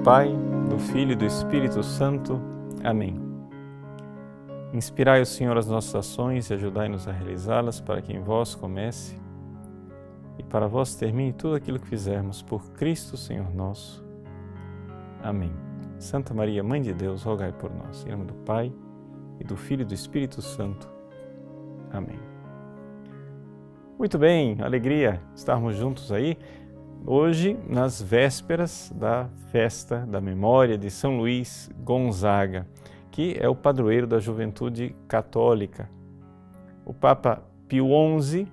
Pai, do Filho e do Espírito Santo. Amém. Inspirai o Senhor as nossas ações e ajudai-nos a realizá-las, para que em vós comece e para vós termine tudo aquilo que fizermos, por Cristo Senhor nosso. Amém. Santa Maria, Mãe de Deus, rogai por nós. Em nome do Pai, e do Filho e do Espírito Santo. Amém. Muito bem, alegria estarmos juntos aí, hoje nas vésperas da festa da memória de São Luís Gonzaga, que é o padroeiro da juventude católica. O Papa Pio XI,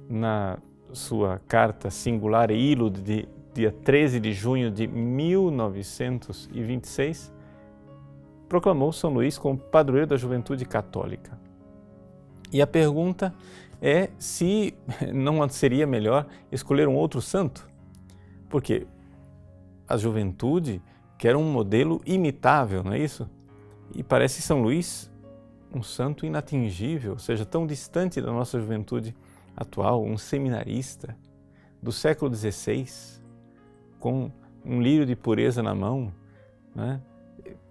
na sua carta Singular e Illud, de dia 13 de junho de 1926, proclamou São Luís como padroeiro da juventude católica. E a pergunta é se não seria melhor escolher um outro santo, porque a juventude quer um modelo imitável, não é isso? E parece São Luís um santo inatingível, ou seja, tão distante da nossa juventude atual, um seminarista do século XVI, com um lírio de pureza na mão, né?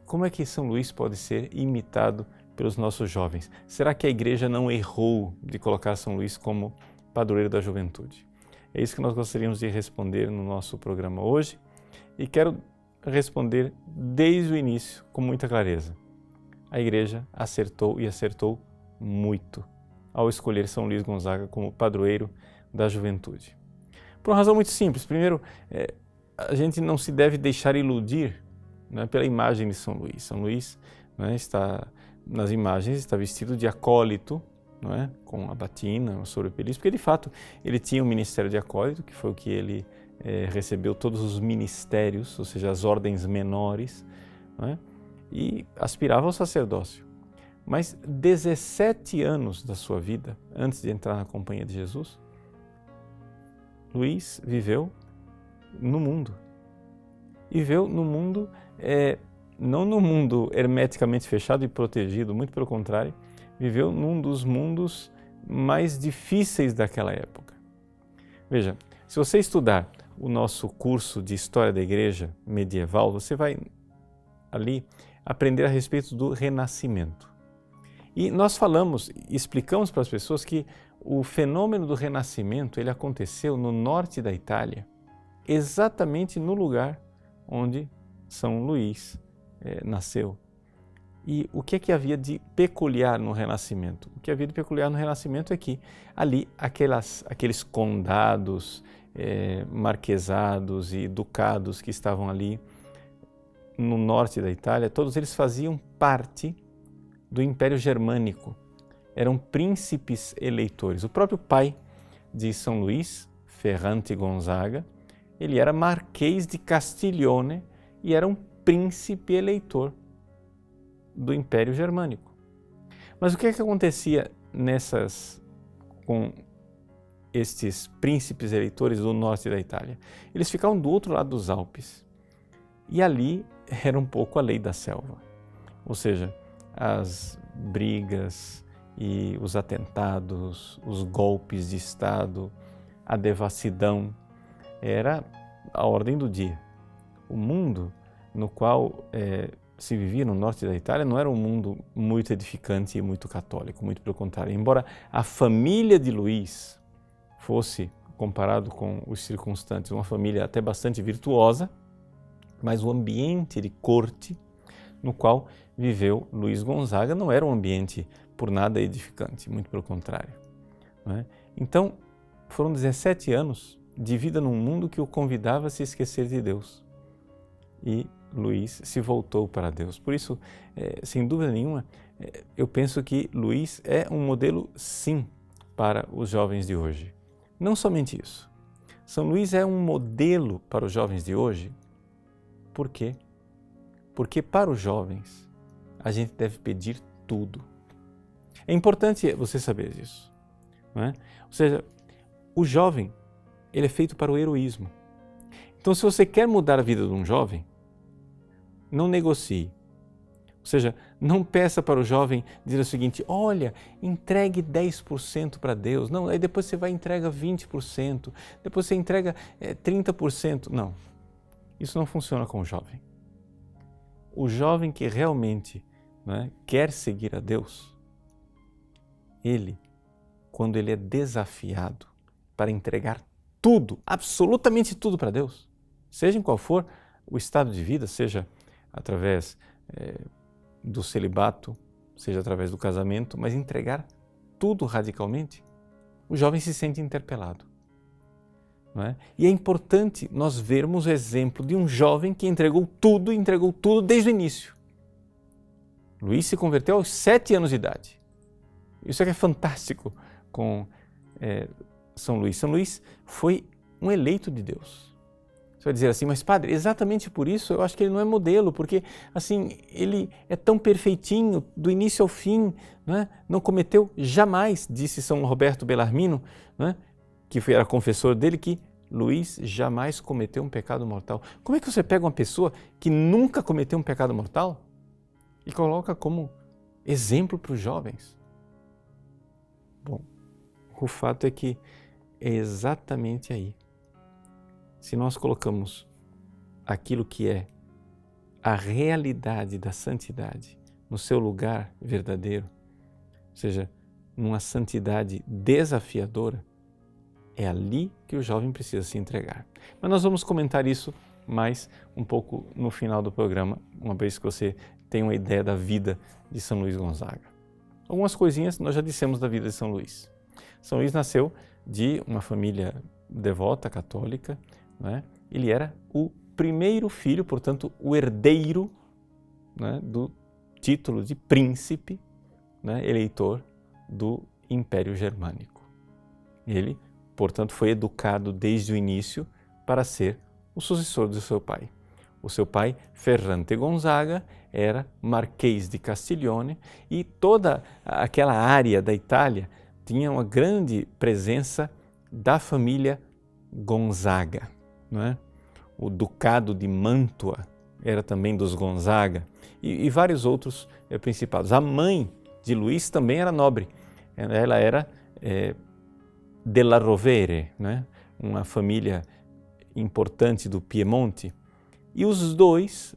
Como é que São Luís pode ser imitado pelos nossos jovens? Será que a Igreja não errou de colocar São Luís como padroeiro da juventude? É isso que nós gostaríamos de responder no nosso programa hoje, e quero responder desde o início com muita clareza. A Igreja acertou, e acertou muito, ao escolher São Luís Gonzaga como padroeiro da juventude. Por uma razão muito simples. Primeiro, a gente não se deve deixar iludir, né, pela imagem de São Luís. São Luís, né, está nas imagens, está vestido de acólito, não é? Com a batina, o sobrepeliz, porque de fato ele tinha um ministério de acólito, que foi o que ele recebeu todos os ministérios, ou seja, as ordens menores, não é? E aspirava ao sacerdócio. Mas 17 anos da sua vida, antes de entrar na Companhia de Jesus, Luís viveu no mundo. E viveu no mundo, não no mundo hermeticamente fechado e protegido, muito pelo contrário, viveu num dos mundos mais difíceis daquela época. Veja, se você estudar o nosso curso de História da Igreja Medieval, você vai ali aprender a respeito do Renascimento. E nós explicamos para as pessoas que o fenômeno do Renascimento ele aconteceu no norte da Itália, exatamente no lugar onde São Luís nasceu. E o que é que havia de peculiar no Renascimento? O que havia de peculiar no Renascimento é que ali aqueles condados, marquesados e ducados que estavam ali no norte da Itália, todos eles faziam parte do Império Germânico. Eram príncipes eleitores. O próprio pai de São Luís, Ferrante Gonzaga, ele era marquês de Castiglione e era um príncipe eleitor do Império Germânico. Mas o que é que acontecia com estes príncipes eleitores do norte da Itália? Eles ficavam do outro lado dos Alpes e ali era um pouco a lei da selva. Ou seja, as brigas e os atentados, os golpes de Estado, a devassidão, era a ordem do dia. O mundo no qual se vivia no norte da Itália não era um mundo muito edificante e muito católico, muito pelo contrário. Embora a família de Luís fosse, comparado com os circunstantes, uma família até bastante virtuosa, mas o ambiente de corte no qual viveu Luís Gonzaga não era um ambiente por nada edificante, muito pelo contrário, não é? Então, foram 17 anos de vida num mundo que o convidava a se esquecer de Deus. E Luís se voltou para Deus. Por isso, sem dúvida nenhuma, eu penso que Luís é um modelo, sim, para os jovens de hoje. Não somente isso. São Luís é um modelo para os jovens de hoje. Por quê? Porque para os jovens, a gente deve pedir tudo. É importante você saber disso, não é? Ou seja, o jovem, ele é feito para o heroísmo. Então, se você quer mudar a vida de um jovem, não negocie. Ou seja, não peça para o jovem dizer o seguinte: olha, entregue 10% para Deus. Não, aí depois você vai e entrega 20%, depois você entrega 30%. Não. Isso não funciona com o jovem. O jovem que realmente, né, quer seguir a Deus, ele, quando ele é desafiado para entregar tudo, absolutamente tudo para Deus, seja em qual for o estado de vida, seja através do celibato, seja através do casamento, mas entregar tudo radicalmente, o jovem se sente interpelado. Não é? E é importante nós vermos o exemplo de um jovem que entregou tudo desde o início. Luís se converteu aos 7 anos de idade. Isso é que é fantástico com São Luís. São Luís foi um eleito de Deus. Você vai dizer assim, mas padre, exatamente por isso eu acho que ele não é modelo, porque assim, ele é tão perfeitinho do início ao fim, não cometeu jamais, disse São Roberto Bellarmino, que era confessor dele, que Luís jamais cometeu um pecado mortal. Como é que você pega uma pessoa que nunca cometeu um pecado mortal e coloca como exemplo para os jovens? Bom, o fato é que é exatamente aí. Se nós colocamos aquilo que é a realidade da santidade no seu lugar verdadeiro, ou seja, numa santidade desafiadora, é ali que o jovem precisa se entregar. Mas nós vamos comentar isso mais um pouco no final do programa, uma vez que você tem uma ideia da vida de São Luís Gonzaga. Algumas coisinhas nós já dissemos da vida de São Luís. São Luís nasceu de uma família devota, católica, Ele era o primeiro filho, portanto, o herdeiro do título de príncipe, eleitor do Império Germânico. Ele, portanto, foi educado desde o início para ser o sucessor do seu pai. O seu pai, Ferrante Gonzaga, era marquês de Castiglione e toda aquela área da Itália tinha uma grande presença da família Gonzaga. O Ducado de Mantua era também dos Gonzaga e vários outros principados. A mãe de Luís também era nobre, ela era della Rovere, uma família importante do Piemonte. E os dois,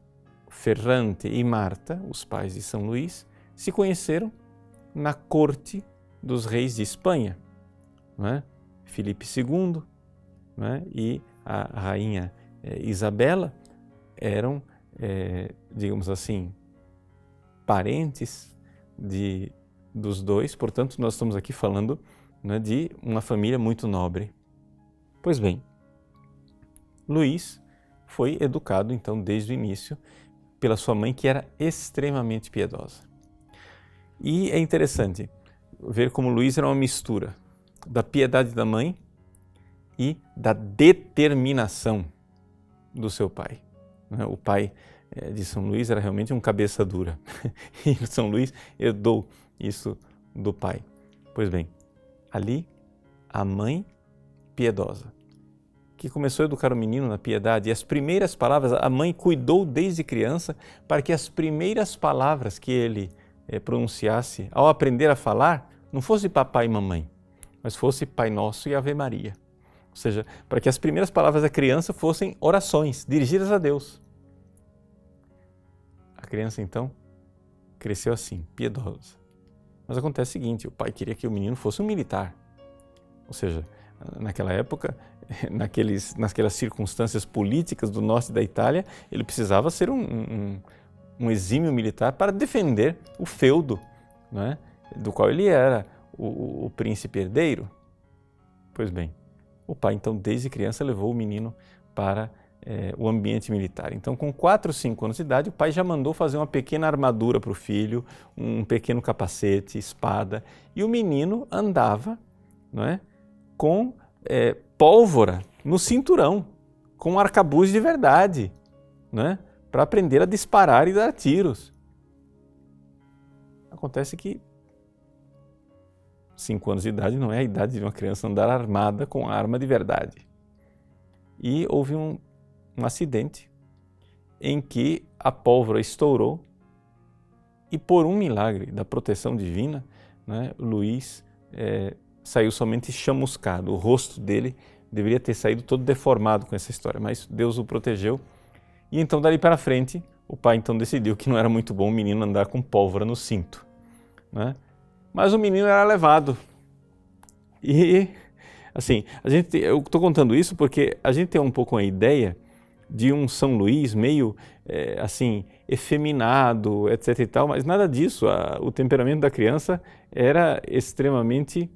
Ferrante e Marta, os pais de São Luís, se conheceram na corte dos reis de Espanha, Filipe II e a rainha Isabela eram, digamos assim, parentes dos dois, portanto nós estamos aqui falando de uma família muito nobre. Pois bem, Luís foi educado então desde o início pela sua mãe, que era extremamente piedosa. E é interessante ver como Luís era uma mistura da piedade da mãe e da determinação do seu pai. O pai de São Luís era realmente um cabeça dura e São Luís herdou isso do pai. Pois bem, ali a mãe piedosa, que começou a educar o menino na piedade, e as primeiras palavras, a mãe cuidou desde criança para que as primeiras palavras que ele pronunciasse ao aprender a falar não fosse papai e mamãe, mas fosse Pai Nosso e Ave Maria. Ou seja, para que as primeiras palavras da criança fossem orações dirigidas a Deus. A criança então cresceu assim, piedosa. Mas acontece o seguinte, o pai queria que o menino fosse um militar. Ou seja, naquela época, naquelas circunstâncias políticas do norte da Itália, ele precisava ser um exímio militar para defender o feudo, do qual ele era o príncipe herdeiro. Pois bem, o pai então desde criança levou o menino para o ambiente militar. Então com 4 ou 5 anos de idade, o pai já mandou fazer uma pequena armadura para o filho, um pequeno capacete, espada, e o menino andava com pólvora no cinturão, com um arcabuz de verdade, para aprender a disparar e dar tiros. Acontece que 5 anos de idade não é a idade de uma criança andar armada com arma de verdade. E houve um acidente em que a pólvora estourou e por um milagre da proteção divina, Luís saiu somente chamuscado. O rosto dele deveria ter saído todo deformado com essa história, mas Deus o protegeu E então, dali para frente, o pai então decidiu que não era muito bom o menino andar com pólvora no cinto, né? Mas o menino era levado. E, assim, eu estou contando isso porque a gente tem um pouco uma ideia de um São Luís meio, assim, efeminado, etc e tal, mas nada disso. O temperamento da criança era extremamente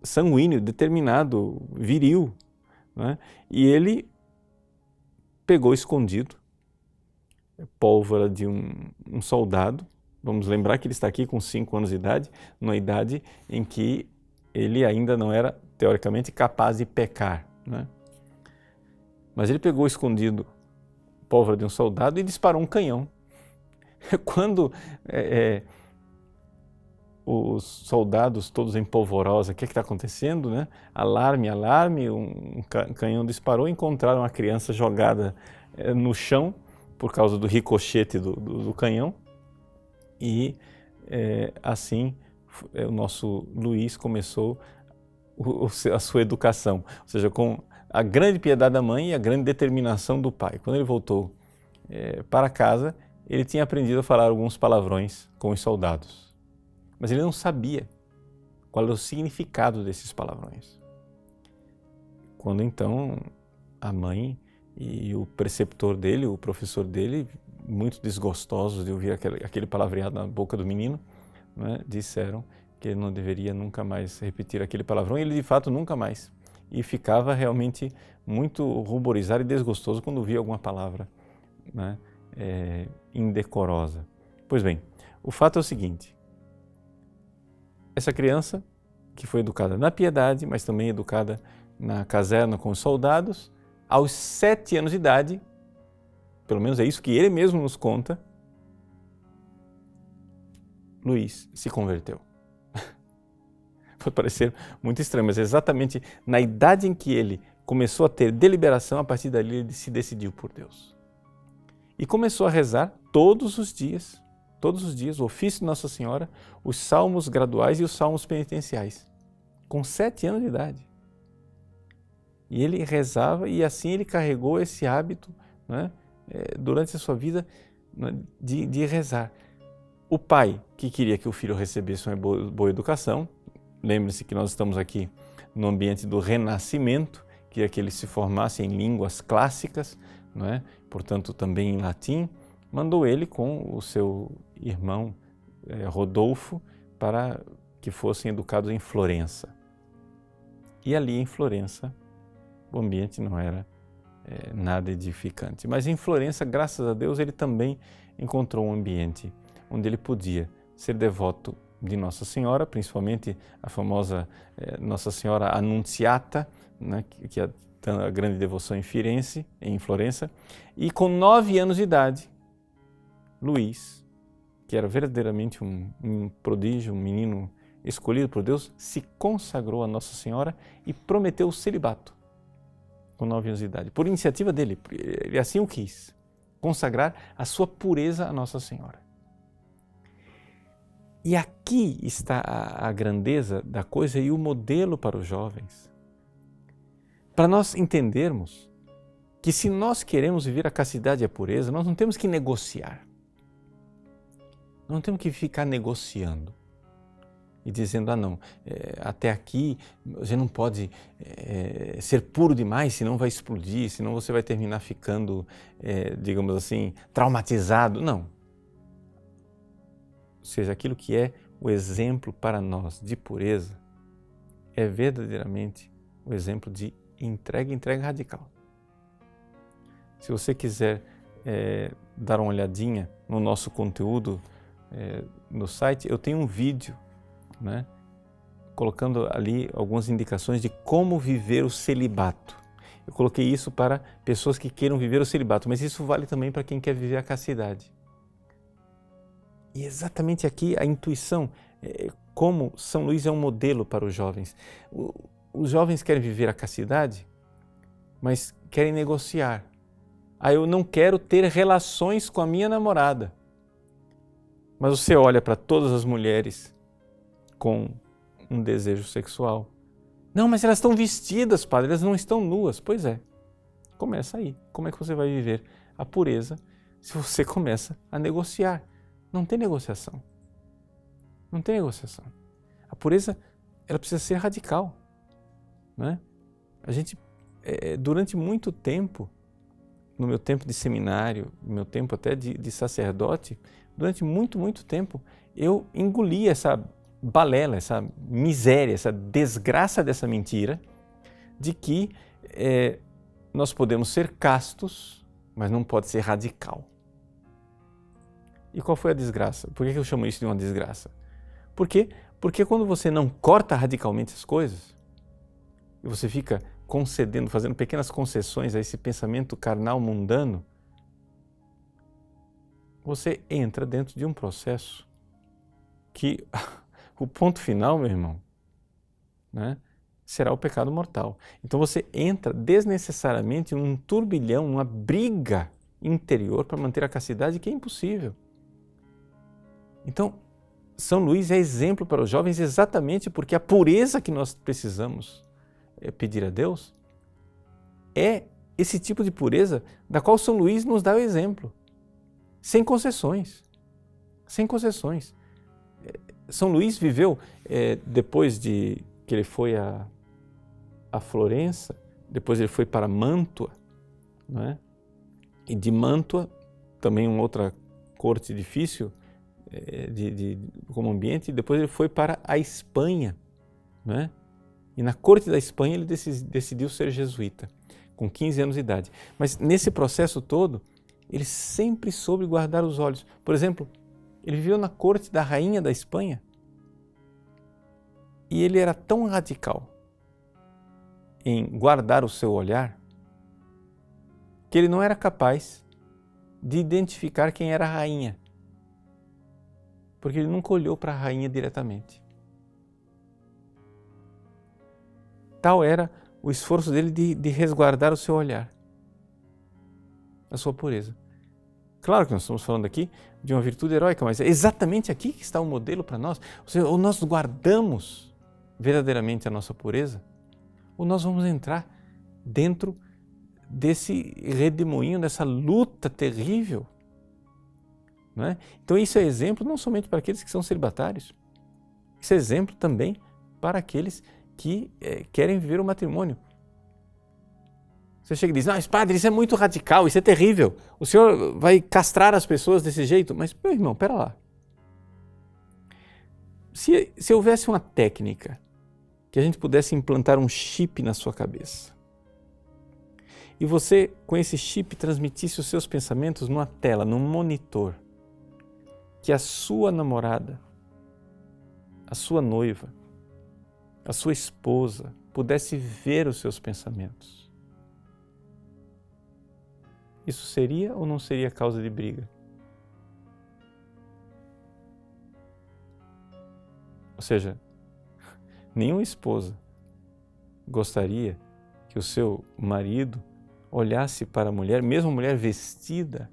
sanguíneo, determinado, viril, né? E ele pegou escondido pólvora de um soldado. Vamos lembrar que ele está aqui com 5 anos de idade, numa idade em que ele ainda não era, teoricamente, capaz de pecar, né? Mas ele pegou escondido pólvora de um soldado e disparou um canhão. Quando os soldados todos em polvorosa, o que está acontecendo, né? Alarme, alarme, um canhão disparou, encontraram a criança jogada no chão por causa do ricochete do canhão e assim o nosso Luís começou a sua educação, ou seja, com a grande piedade da mãe e a grande determinação do pai. Quando ele voltou para casa, ele tinha aprendido a falar alguns palavrões com os soldados, mas ele não sabia qual era o significado desses palavrões. Quando então a mãe e o preceptor dele, o professor dele, muito desgostosos de ouvir aquele palavreado na boca do menino, né, disseram que ele não deveria nunca mais repetir aquele palavrão, e ele de fato nunca mais. E ficava realmente muito ruborizado e desgostoso quando via alguma palavra, né, indecorosa. Pois bem, o fato é o seguinte: essa criança, que foi educada na piedade, mas também educada na caserna com os soldados, aos 7 anos de idade, pelo menos é isso que ele mesmo nos conta, Luís se converteu. Pode parecer muito estranho, mas exatamente na idade em que ele começou a ter deliberação, a partir dali ele se decidiu por Deus. E começou a rezar todos os dias, o ofício de Nossa Senhora, os salmos graduais e os salmos penitenciais, com 7 anos de idade. E ele rezava e assim ele carregou esse hábito, né, durante a sua vida, né, de rezar. O pai, que queria que o filho recebesse uma boa educação, lembre-se que nós estamos aqui no ambiente do Renascimento, queria que ele se formasse em línguas clássicas, não é? Portanto também em latim, mandou ele com o seu irmão Rodolfo para que fossem educados em Florença. E ali em Florença o ambiente não era nada edificante. Mas em Florença, graças a Deus, ele também encontrou um ambiente onde ele podia ser devoto de Nossa Senhora, principalmente a famosa Nossa Senhora Annunziata, né, que é a grande devoção em Florença. E com 9 anos de idade, Luís, que era verdadeiramente um prodígio, um menino escolhido por Deus, se consagrou a Nossa Senhora e prometeu o celibato com 9 anos de idade, por iniciativa dele. Ele assim o quis, consagrar a sua pureza a Nossa Senhora. E aqui está a grandeza da coisa e o modelo para os jovens. Para nós entendermos que se nós queremos viver a castidade e a pureza, nós não temos que negociar. Não temos que ficar negociando e dizendo, não, até aqui você não pode ser puro demais, senão vai explodir, senão você vai terminar ficando, digamos assim, traumatizado. Não. Ou seja, aquilo que é o exemplo para nós de pureza é verdadeiramente o exemplo de entrega radical. Se você quiser dar uma olhadinha no nosso conteúdo no site, eu tenho um vídeo, né, colocando ali algumas indicações de como viver o celibato. Eu coloquei isso para pessoas que queiram viver o celibato, mas isso vale também para quem quer viver a castidade. E exatamente aqui a intuição, como São Luís é um modelo para os jovens. Os jovens querem viver a castidade, mas querem negociar. Eu não quero ter relações com a minha namorada. Mas você olha para todas as mulheres com um desejo sexual. Não, mas elas estão vestidas, padre, elas não estão nuas. Pois é. Começa aí. Como é que você vai viver a pureza se você começa a negociar? Não tem negociação. Não tem negociação. A pureza, ela precisa ser radical, né? A gente, durante muito tempo, no meu tempo de seminário, no meu tempo até de sacerdote, durante muito tempo, eu engoli essa balela, essa miséria, essa desgraça dessa mentira de que nós podemos ser castos, mas não pode ser radical. E qual foi a desgraça? Por que eu chamo isso de uma desgraça? Por quê? Porque quando você não corta radicalmente as coisas, e você fica concedendo, fazendo pequenas concessões a esse pensamento carnal mundano, você entra dentro de um processo que o ponto final, meu irmão, né, será o pecado mortal. Então você entra desnecessariamente num turbilhão, numa briga interior para manter a castidade que é impossível. Então, São Luís é exemplo para os jovens exatamente porque a pureza que nós precisamos pedir a Deus é esse tipo de pureza da qual São Luís nos dá o exemplo, sem concessões, sem concessões. São Luís viveu, depois de que ele foi a Florença, depois ele foi para Mantua, não é? E de Mantua, também uma outra corte difícil como ambiente, e depois ele foi para a Espanha, não é? E na corte da Espanha ele decidiu ser jesuíta, com 15 anos de idade. Mas nesse processo todo, ele sempre soube guardar os olhos. Por exemplo, ele viveu na corte da rainha da Espanha e ele era tão radical em guardar o seu olhar que ele não era capaz de identificar quem era a rainha, porque ele nunca olhou para a rainha diretamente. Tal era o esforço dele de resguardar o seu olhar, a sua pureza. Claro que nós estamos falando aqui de uma virtude heróica, mas é exatamente aqui que está o modelo para nós. Ou seja, ou nós guardamos verdadeiramente a nossa pureza, ou nós vamos entrar dentro desse redemoinho, dessa luta terrível. Não é? Então isso é exemplo não somente para aqueles que são celibatários, isso é exemplo também para aqueles que querem viver o matrimônio. Você chega e diz, não, mas padre, isso é muito radical, isso é terrível, o senhor vai castrar as pessoas desse jeito. Mas, meu irmão, pera lá. Se houvesse uma técnica que a gente pudesse implantar um chip na sua cabeça, e você, com esse chip, transmitisse os seus pensamentos numa tela, num monitor, que a sua namorada, a sua noiva, a sua esposa pudesse ver os seus pensamentos, isso seria ou não seria causa de briga? Ou seja, nenhuma esposa gostaria que o seu marido olhasse para a mulher, mesmo a mulher vestida,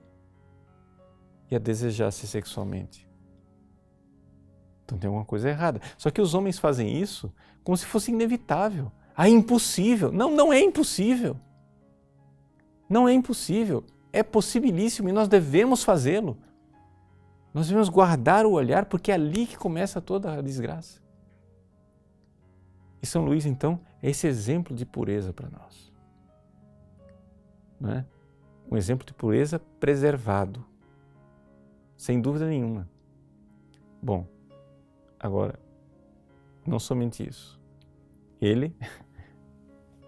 e a desejasse sexualmente. Então tem alguma coisa errada. Só que os homens fazem isso como se fosse inevitável. Ah, impossível. Não, não é impossível. Não é impossível. É possibilíssimo e nós devemos fazê-lo. Nós devemos guardar o olhar porque é ali que começa toda a desgraça. E São Luís, então, é esse exemplo de pureza para nós. Não é? Um exemplo de pureza preservado. Sem dúvida nenhuma. Bom, agora, não somente isso. Ele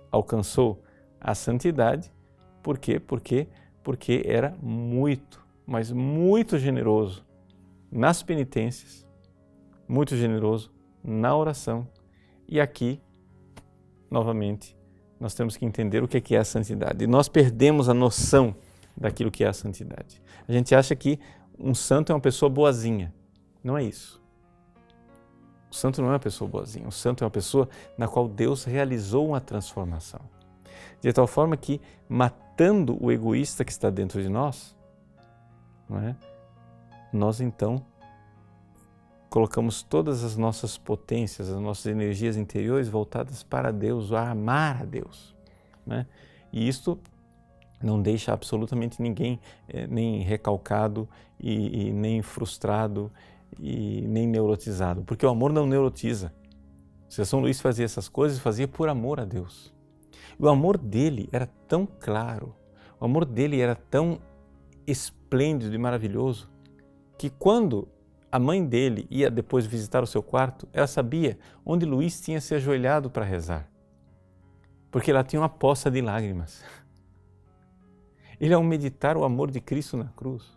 alcançou a santidade, por quê? Porque era muito, mas muito generoso nas penitências, muito generoso na oração. E aqui, novamente, nós temos que entender o que é a santidade. E nós perdemos a noção daquilo que é a santidade. A gente acha que um santo é uma pessoa boazinha. Não é isso. O santo não é uma pessoa boazinha. O santo é uma pessoa na qual Deus realizou uma transformação. De tal forma que, matando o egoísta que está dentro de nós, não é? Nós então colocamos todas as nossas potências, as nossas energias interiores voltadas para Deus, a amar a Deus. Né? E isto não deixa absolutamente ninguém nem recalcado e nem frustrado e nem neurotizado, porque o amor não neurotiza. Se São Luís fazia essas coisas, fazia por amor a Deus. E o amor dele era tão claro, o amor dele era tão esplêndido e maravilhoso, que quando a mãe dele ia depois visitar o seu quarto, ela sabia onde Luís tinha se ajoelhado para rezar, porque ela tinha uma poça de lágrimas. Ele, ao meditar o amor de Cristo na cruz,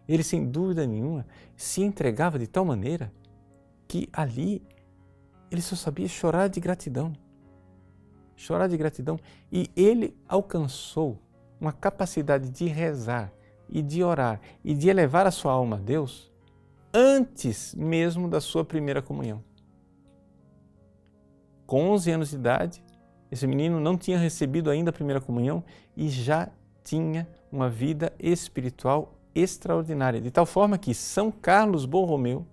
ele, sem dúvida nenhuma, se entregava de tal maneira que ali ele só sabia chorar de gratidão. Chorar de gratidão. E ele alcançou uma capacidade de rezar e de orar e de elevar a sua alma a Deus antes mesmo da sua primeira comunhão. Com 11 anos de idade, esse menino não tinha recebido ainda a primeira comunhão e já tinha uma vida espiritual extraordinária, de tal forma que São Carlos Borromeu,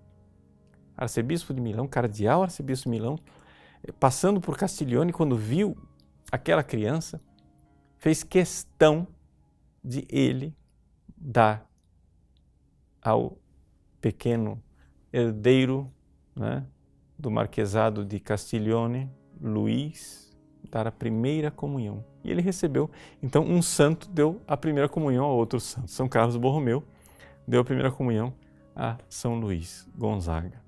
arcebispo de Milão, cardeal arcebispo de Milão, passando por Castiglione, quando viu aquela criança, fez questão de ele dar ao pequeno herdeiro, né, do marquesado de Castiglione, Luís, dar a primeira comunhão. E ele recebeu. Então, um santo deu a primeira comunhão a outro santo. São Carlos Borromeu deu a primeira comunhão a São Luís Gonzaga.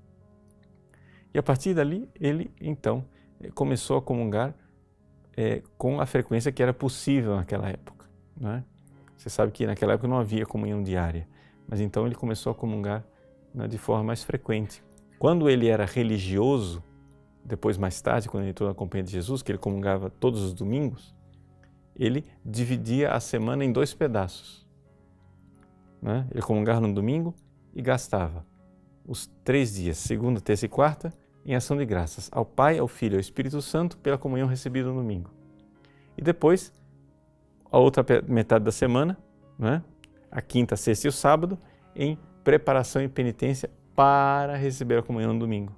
E a partir dali, ele, então, começou a comungar com a frequência que era possível naquela época, né? Você sabe que naquela época não havia comunhão diária, mas então ele começou a comungar, né, de forma mais frequente. Quando ele era religioso, depois mais tarde, quando ele entrou na Companhia de Jesus, que ele comungava todos os domingos, ele dividia a semana em 2 pedaços, né? Ele comungava no domingo e gastava os 3 dias, segunda, terça e quarta, em ação de graças ao Pai, ao Filho e ao Espírito Santo pela comunhão recebida no domingo. E depois, a outra metade da semana, né? A quinta, a sexta e o sábado, em preparação e penitência para receber a comunhão no domingo,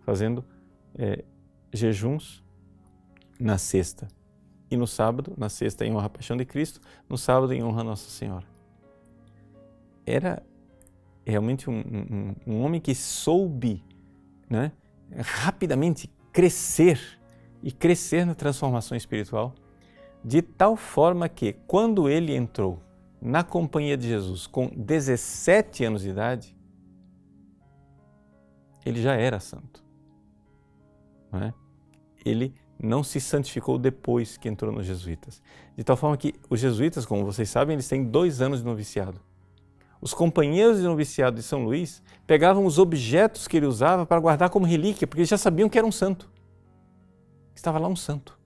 fazendo jejuns na sexta e no sábado, na sexta em honra à Paixão de Cristo, no sábado em honra a Nossa Senhora. Era realmente um homem que soube, né, rapidamente crescer e crescer na transformação espiritual, de tal forma que quando ele entrou na Companhia de Jesus com 17 anos de idade, ele já era santo, né? Ele não se santificou depois que entrou nos jesuítas. De tal forma que os jesuítas, como vocês sabem, eles têm 2 anos de noviciado. Os companheiros de noviciado de São Luís pegavam os objetos que ele usava para guardar como relíquia, porque eles já sabiam que era um santo. Estava lá um santo.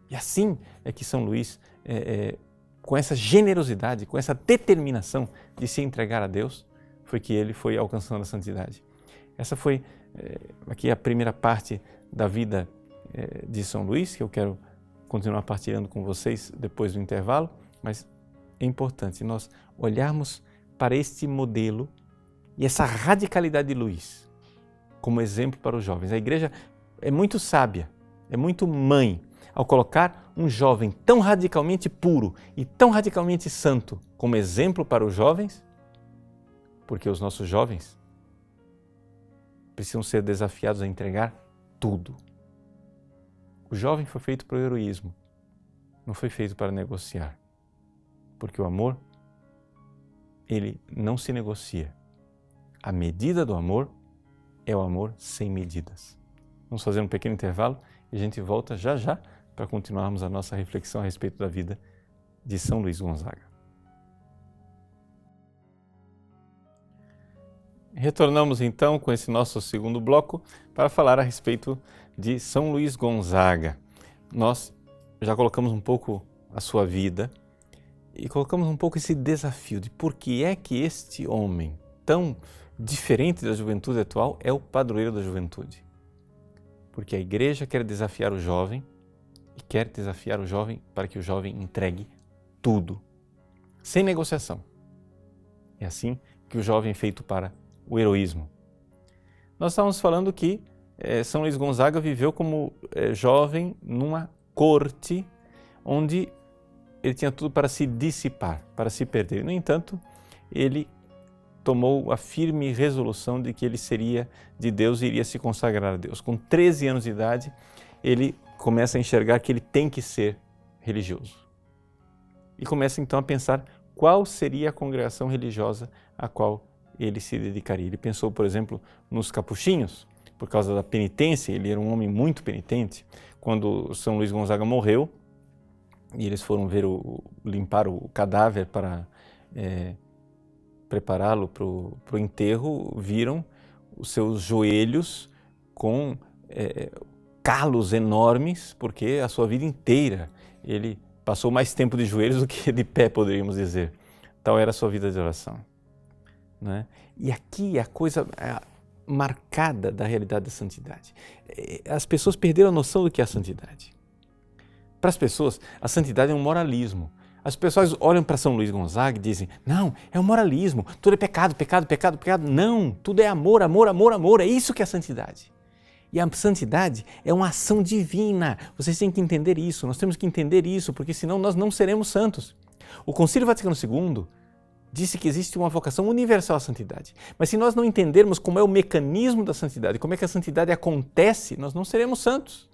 E assim é que São Luís, com essa generosidade, com essa determinação de se entregar a Deus, foi que ele foi alcançando a santidade. Essa foi aqui a primeira parte da vida de São Luís, que eu quero continuar partilhando com vocês depois do intervalo, mas é importante nós olharmos para este modelo e essa radicalidade de Luís como exemplo para os jovens. A igreja é muito sábia, é muito mãe, ao colocar um jovem tão radicalmente puro e tão radicalmente santo como exemplo para os jovens, porque os nossos jovens precisam ser desafiados a entregar tudo. O jovem foi feito para o heroísmo, não foi feito para negociar, porque o amor, ele não se negocia. A medida do amor é o amor sem medidas. Vamos fazer um pequeno intervalo e a gente volta já já para continuarmos a nossa reflexão a respeito da vida de São Luís Gonzaga. Retornamos então com esse nosso segundo bloco para falar a respeito de São Luís Gonzaga. Nós já colocamos um pouco a sua vida e colocamos um pouco esse desafio de por que é que este homem tão diferente da juventude atual é o padroeiro da juventude. Porque a igreja quer desafiar o jovem e quer desafiar o jovem para que o jovem entregue tudo, sem negociação. É assim que o jovem é feito para o heroísmo. Nós estávamos falando que São Luís Gonzaga viveu como jovem numa corte onde ele tinha tudo para se dissipar, para se perder. No entanto, ele tomou a firme resolução de que ele seria de Deus e iria se consagrar a Deus. Com 13 anos de idade, ele começa a enxergar que ele tem que ser religioso. E começa então a pensar qual seria a congregação religiosa a qual ele se dedicaria. Ele pensou, por exemplo, nos capuchinhos, por causa da penitência. Ele era um homem muito penitente. Quando São Luís Gonzaga morreu, e eles foram limpar o cadáver para prepará-lo para o enterro, viram os seus joelhos com calos enormes, porque a sua vida inteira ele passou mais tempo de joelhos do que de pé, poderíamos dizer. Tal era a sua vida de oração. Né? E aqui a coisa marcada da realidade da santidade. As pessoas perderam a noção do que é a santidade. Para as pessoas, a santidade é um moralismo. As pessoas olham para São Luís Gonzaga e dizem, não, é um moralismo, tudo é pecado, pecado, pecado, pecado. Não, tudo é amor, amor, amor, amor, é isso que é a santidade. E a santidade é uma ação divina, vocês têm que entender isso, nós temos que entender isso, porque senão nós não seremos santos. O Concílio Vaticano II disse que existe uma vocação universal à santidade, mas se nós não entendermos como é o mecanismo da santidade, como é que a santidade acontece, nós não seremos santos.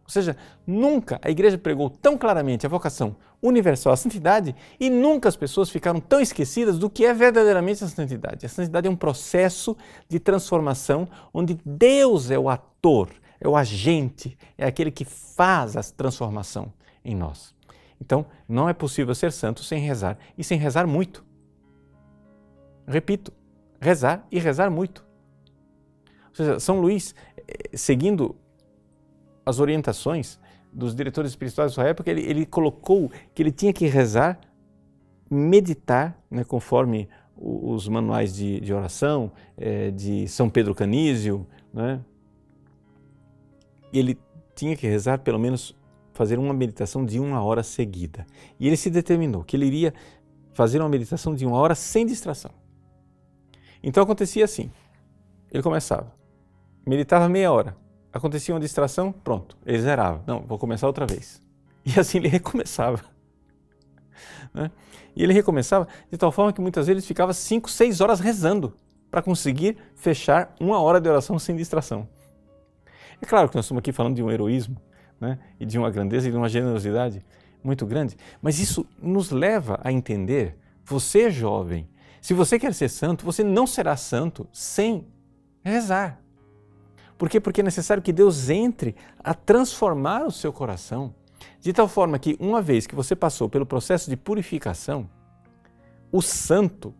Ou seja, nunca a Igreja pregou tão claramente a vocação universal à santidade e nunca as pessoas ficaram tão esquecidas do que é verdadeiramente a santidade. A santidade é um processo de transformação onde Deus é o ator, é o agente, é aquele que faz a transformação em nós. Então, não é possível ser santo sem rezar e sem rezar muito. Repito, rezar e rezar muito. Ou seja, São Luís, seguindo as orientações dos diretores espirituais da sua época, ele colocou que ele tinha que rezar, meditar, né, conforme os manuais de oração de São Pedro Canísio, né? Ele tinha que rezar, pelo menos fazer uma meditação de 1 hora seguida. E ele se determinou que ele iria fazer uma meditação de 1 hora sem distração. Então acontecia assim, ele começava, meditava meia hora, acontecia uma distração, pronto, ele zerava. Não, vou começar outra vez. E assim ele recomeçava. Né? E ele recomeçava de tal forma que muitas vezes ele ficava 5, 6 horas rezando para conseguir fechar 1 hora de oração sem distração. É claro que nós estamos aqui falando de um heroísmo, né? E de uma grandeza e de uma generosidade muito grande, mas isso nos leva a entender, você jovem, se você quer ser santo, você não será santo sem rezar. Por quê? Porque é necessário que Deus entre a transformar o seu coração, de tal forma que uma vez que você passou pelo processo de purificação, o santo,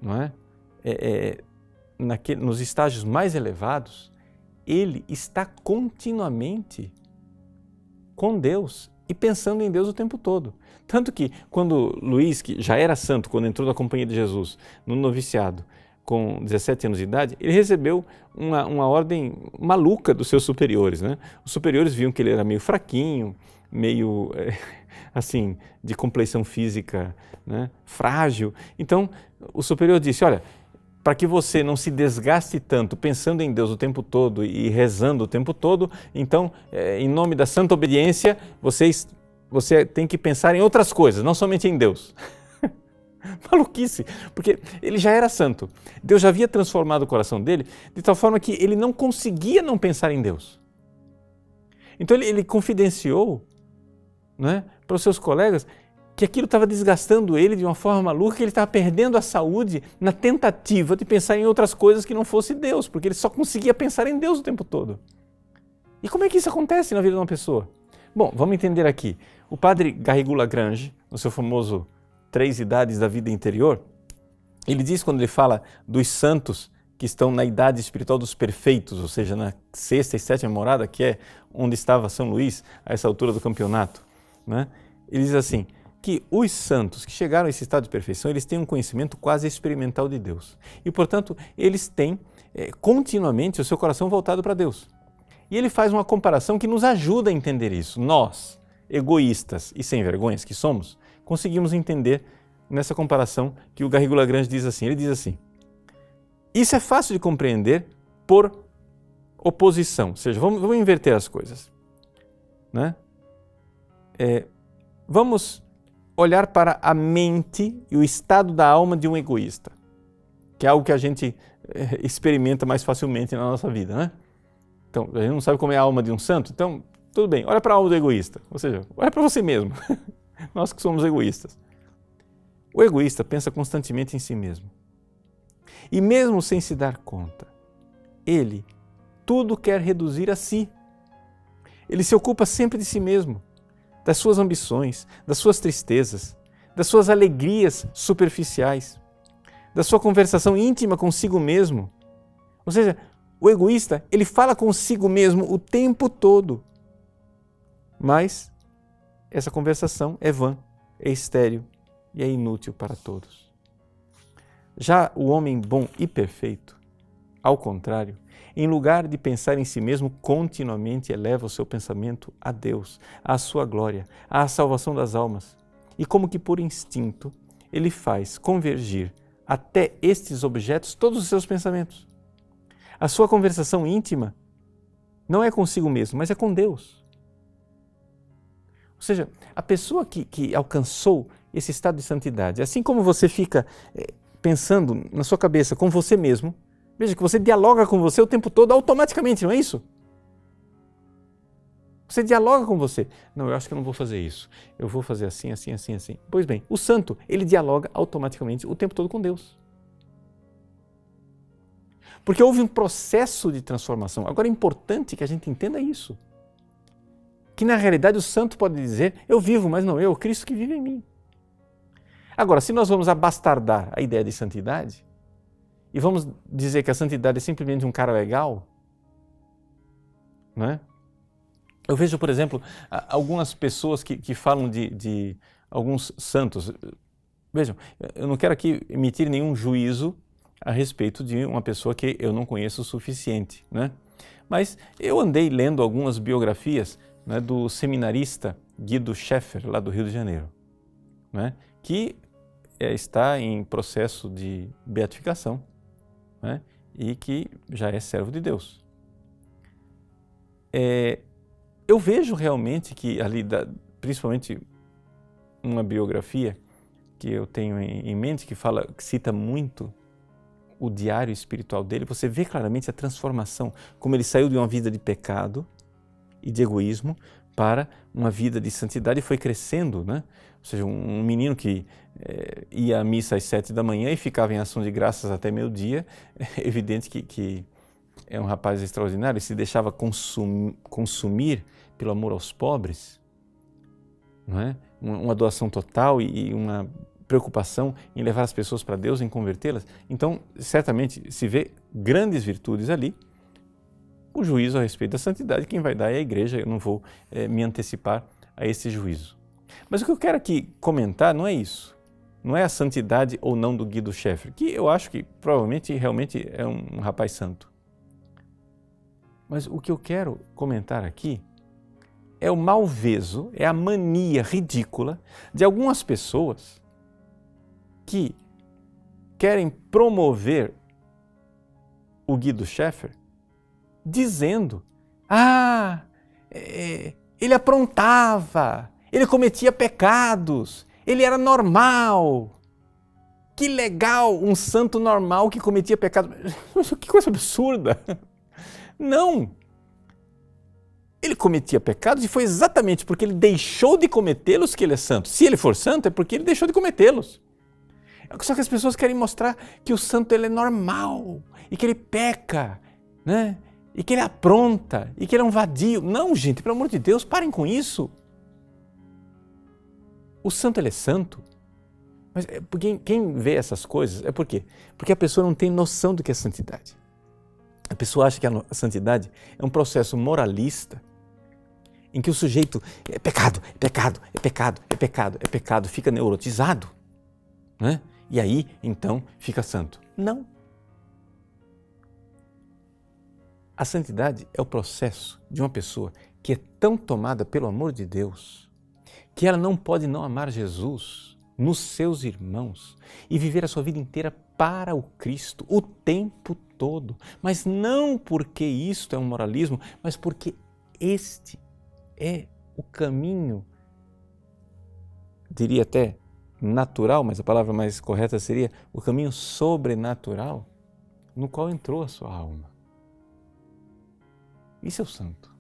não é? Nos estágios mais elevados, ele está continuamente com Deus e pensando em Deus o tempo todo. Tanto que quando Luís, que já era santo, quando entrou na Companhia de Jesus, no noviciado, com 17 anos de idade, ele recebeu uma ordem maluca dos seus superiores. Né? Os superiores viam que ele era meio fraquinho, meio assim, de compleição física, né, frágil. Então, o superior disse, olha, para que você não se desgaste tanto pensando em Deus o tempo todo e rezando o tempo todo, então, em nome da santa obediência, você tem que pensar em outras coisas, não somente em Deus. Maluquice, porque ele já era santo. Deus já havia transformado o coração dele de tal forma que ele não conseguia não pensar em Deus. Então ele confidenciou, né, para os seus colegas que aquilo estava desgastando ele de uma forma maluca, que ele estava perdendo a saúde na tentativa de pensar em outras coisas que não fosse Deus, porque ele só conseguia pensar em Deus o tempo todo. E como é que isso acontece na vida de uma pessoa? Bom, vamos entender aqui. O padre Garrigou Lagrange, no seu famoso 3 idades da vida interior, ele diz, quando ele fala dos santos que estão na idade espiritual dos perfeitos, ou seja, na 6ª e 7ª morada, que é onde estava São Luís a essa altura do campeonato, né? Ele diz assim, que os santos que chegaram a esse estado de perfeição, eles têm um conhecimento quase experimental de Deus. E, portanto, eles têm continuamente o seu coração voltado para Deus. E ele faz uma comparação que nos ajuda a entender isso. Nós, egoístas e sem vergonhas que somos, conseguimos entender nessa comparação que o Garrigou Lagrange diz assim. Ele diz assim, isso é fácil de compreender por oposição. Ou seja, vamos inverter as coisas. Né? Vamos olhar para a mente e o estado da alma de um egoísta, que é algo que a gente experimenta mais facilmente na nossa vida, né? Então, a gente não sabe como é a alma de um santo, então, tudo bem, olha para a alma do egoísta, ou seja, olha para você mesmo, nós que somos egoístas. O egoísta pensa constantemente em si mesmo. E mesmo sem se dar conta, ele tudo quer reduzir a si. Ele se ocupa sempre de si mesmo, das suas ambições, das suas tristezas, das suas alegrias superficiais, da sua conversação íntima consigo mesmo. Ou seja, o egoísta, ele fala consigo mesmo o tempo todo. Mas essa conversação é vã, é estéril e é inútil para todos. Já o homem bom e perfeito, ao contrário, em lugar de pensar em si mesmo, continuamente eleva o seu pensamento a Deus, à sua glória, à salvação das almas. E como que por instinto, ele faz convergir até estes objetos todos os seus pensamentos. A sua conversação íntima não é consigo mesmo, mas é com Deus. Ou seja, a pessoa que alcançou esse estado de santidade, assim como você fica pensando na sua cabeça com você mesmo, veja que você dialoga com você o tempo todo automaticamente, não é isso? Você dialoga com você. Não, eu acho que eu não vou fazer isso. Eu vou fazer assim, assim, assim, assim. Pois bem, o santo, ele dialoga automaticamente o tempo todo com Deus. Porque houve um processo de transformação. Agora é importante que a gente entenda isso. Que na realidade o santo pode dizer, eu vivo, mas não eu, Cristo que vive em mim. Agora, se nós vamos abastardar a ideia de santidade, e vamos dizer que a santidade é simplesmente um cara legal, não é? Eu vejo, por exemplo, algumas pessoas que falam de alguns santos. Vejam, eu não quero aqui emitir nenhum juízo a respeito de uma pessoa que eu não conheço o suficiente, né? Mas eu andei lendo algumas biografias, né, do seminarista Guido Schaeffer, lá do Rio de Janeiro, né, que está em processo de beatificação, né, e que já é servo de Deus. Eu vejo realmente que ali, principalmente uma biografia que eu tenho em mente, que cita muito o diário espiritual dele, você vê claramente a transformação, como ele saiu de uma vida de pecado e de egoísmo para uma vida de santidade e foi crescendo, né? Ou seja, um menino que ia à missa às 7 da manhã e ficava em ação de graças até meio-dia, é evidente que é um rapaz extraordinário, e se deixava consumir pelo amor aos pobres, não é? Uma doação total e uma preocupação em levar as pessoas para Deus, em convertê-las. Então, certamente se vê grandes virtudes ali. O juízo a respeito da santidade, quem vai dar é a igreja, eu não vou me antecipar a esse juízo. Mas o que eu quero aqui comentar não é isso. Não é a santidade ou não do Guido Schaeffer, que eu acho que provavelmente realmente é um rapaz santo. Mas o que eu quero comentar aqui é o malveso, é a mania ridícula de algumas pessoas que querem promover o Guido Schaeffer dizendo, ele aprontava, ele cometia pecados, ele era normal. Que legal, um santo normal que cometia pecados. Que coisa absurda. Não. Ele cometia pecados e foi exatamente porque ele deixou de cometê-los que ele é santo. Se ele for santo, é porque ele deixou de cometê-los. Só que as pessoas querem mostrar que o santo ele é normal e que ele peca, né? E que ele apronta, e que ele é um vadio. Não, gente, pelo amor de Deus, parem com isso. O santo ele é santo. Mas quem vê essas coisas é por quê? Porque a pessoa não tem noção do que é santidade. A pessoa acha que a santidade é um processo moralista em que o sujeito é pecado, é pecado, é pecado, é pecado, é pecado, fica neurotizado, né? E aí, então, fica santo. Não. A santidade é o processo de uma pessoa que é tão tomada pelo amor de Deus que ela não pode não amar Jesus nos seus irmãos e viver a sua vida inteira para o Cristo o tempo todo. Mas não porque isto é um moralismo, mas porque este é o caminho diria até natural, mas a palavra mais correta seria o caminho sobrenatural no qual entrou a sua alma. Isso é o santo.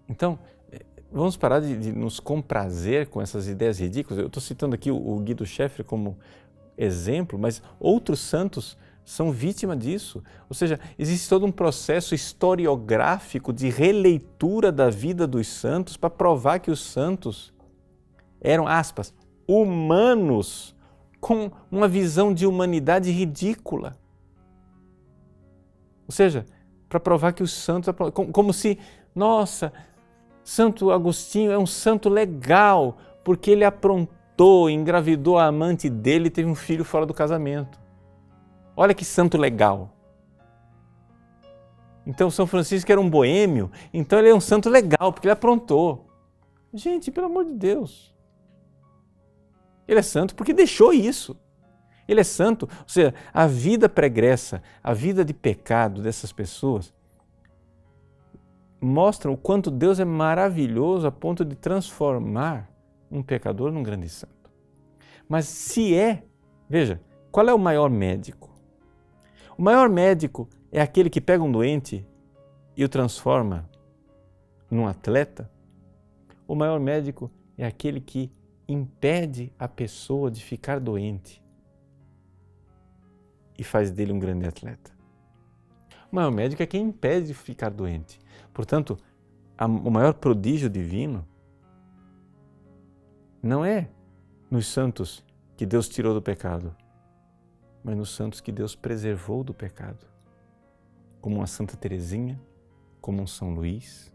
Então, vamos parar de nos comprazer com essas ideias ridículas. Eu estou citando aqui o Guido Schaeffer como exemplo, mas outros santos são vítima disso. Ou seja, existe todo um processo historiográfico de releitura da vida dos santos para provar que os santos eram, aspas, humanos com uma visão de humanidade ridícula. Ou seja, para provar que os santos, como se, nossa, Santo Agostinho é um santo legal, porque ele aprontou, engravidou a amante dele e teve um filho fora do casamento. Olha que santo legal. Então São Francisco era um boêmio, então ele é um santo legal, porque ele aprontou. Gente, pelo amor de Deus. Ele é santo porque deixou isso. Ele é santo, ou seja, a vida pregressa, a vida de pecado dessas pessoas mostram o quanto Deus é maravilhoso a ponto de transformar um pecador num grande santo. Mas se veja, qual é o maior médico? O maior médico é aquele que pega um doente e o transforma num atleta? O maior médico é aquele que impede a pessoa de ficar doente e faz dele um grande atleta. O maior médico é quem impede de ficar doente. Portanto, o maior prodígio divino não é nos santos que Deus tirou do pecado, mas nos santos que Deus preservou do pecado, como uma Santa Teresinha, como um São Luís,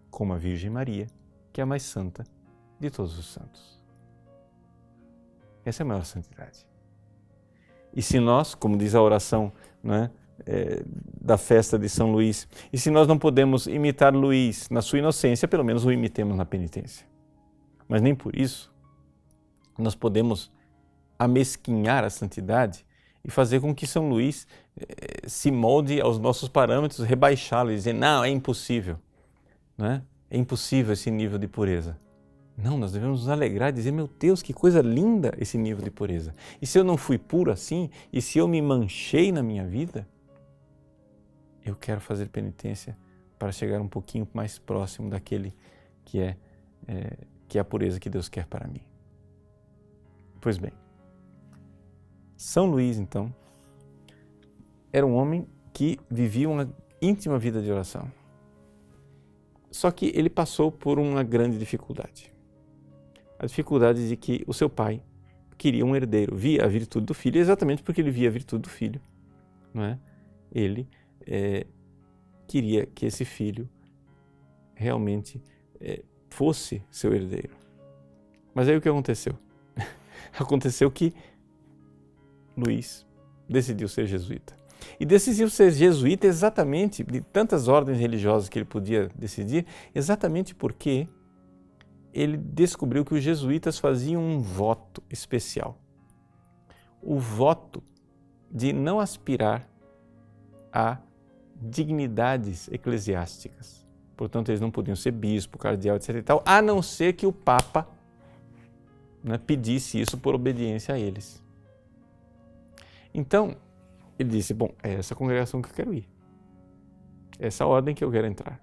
como a Virgem Maria, que é a mais santa de todos os santos. Essa é a maior santidade. E se nós, como diz a oração, da festa de São Luís, e se nós não podemos imitar Luís na sua inocência, pelo menos o imitemos na penitência. Mas nem por isso nós podemos amesquinhar a santidade e fazer com que São Luís se molde aos nossos parâmetros, rebaixá-lo e dizer, não, é impossível, é impossível esse nível de pureza. Não, nós devemos nos alegrar e dizer, meu Deus, que coisa linda esse nível de pureza. E se eu não fui puro assim, e se eu me manchei na minha vida, eu quero fazer penitência para chegar um pouquinho mais próximo daquele que é a pureza que Deus quer para mim. Pois bem, São Luís, então, era um homem que vivia uma íntima vida de oração. Só que ele passou por uma grande dificuldade. A dificuldade de que o seu pai queria um herdeiro, via a virtude do filho, exatamente porque ele via a virtude do filho. Ele queria que esse filho realmente fosse seu herdeiro. Mas aí o que aconteceu? Aconteceu que Luís decidiu ser jesuíta. E decidiu ser jesuíta exatamente, de tantas ordens religiosas que ele podia decidir, exatamente porque ele descobriu que os jesuítas faziam um voto especial. O voto de não aspirar a dignidades eclesiásticas. Portanto, eles não podiam ser bispo, cardeal, etc. e tal, a não ser que o Papa pedisse isso por obediência a eles. Então, ele disse, bom, é essa congregação que eu quero ir. É essa ordem que eu quero entrar.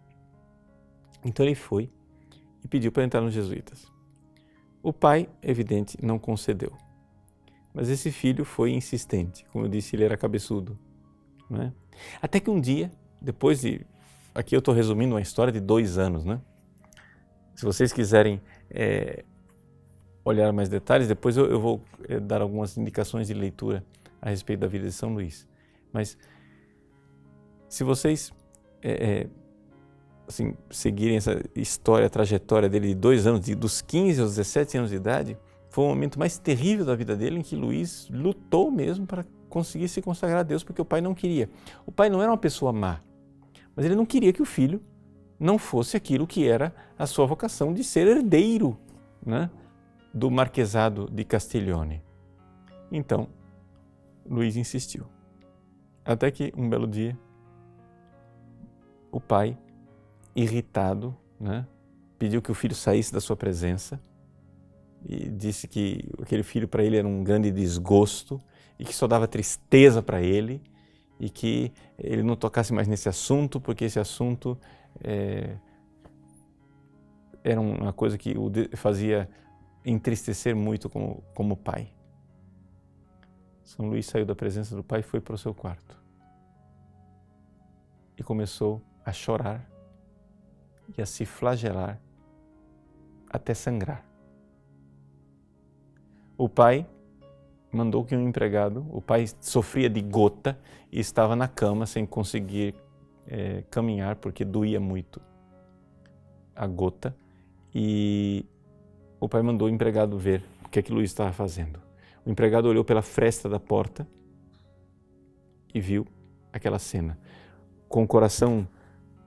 Então ele foi e pediu para entrar nos jesuítas. O pai, evidente, não concedeu. Mas esse filho foi insistente. Como eu disse, ele era cabeçudo. Até que um dia, depois de... Aqui eu estou resumindo uma história de 2 anos. Se vocês quiserem olhar mais detalhes, depois eu vou dar algumas indicações de leitura a respeito da vida de São Luís. Mas se vocês seguirem essa história, a trajetória dele de 2 anos, dos 15 aos 17 anos de idade, foi o momento mais terrível da vida dele, em que Luís lutou mesmo para conseguir se consagrar a Deus, porque o pai não queria. O pai não era uma pessoa má, mas ele não queria que o filho não fosse aquilo que era a sua vocação de ser herdeiro do marquesado de Castiglione. Então, Luís insistiu. Até que um belo dia, o pai, irritado, pediu que o filho saísse da sua presença e disse que aquele filho para ele era um grande desgosto e que só dava tristeza para ele e que ele não tocasse mais nesse assunto, porque esse assunto era uma coisa que o fazia entristecer muito como pai. São Luís saiu da presença do pai e foi para o seu quarto e começou a chorar e a se flagelar até sangrar. O pai mandou que um empregado, o pai sofria de gota e estava na cama sem conseguir caminhar porque doía muito a gota, e o pai mandou o empregado ver o que Luís estava fazendo. O empregado olhou pela fresta da porta e viu aquela cena. Com o coração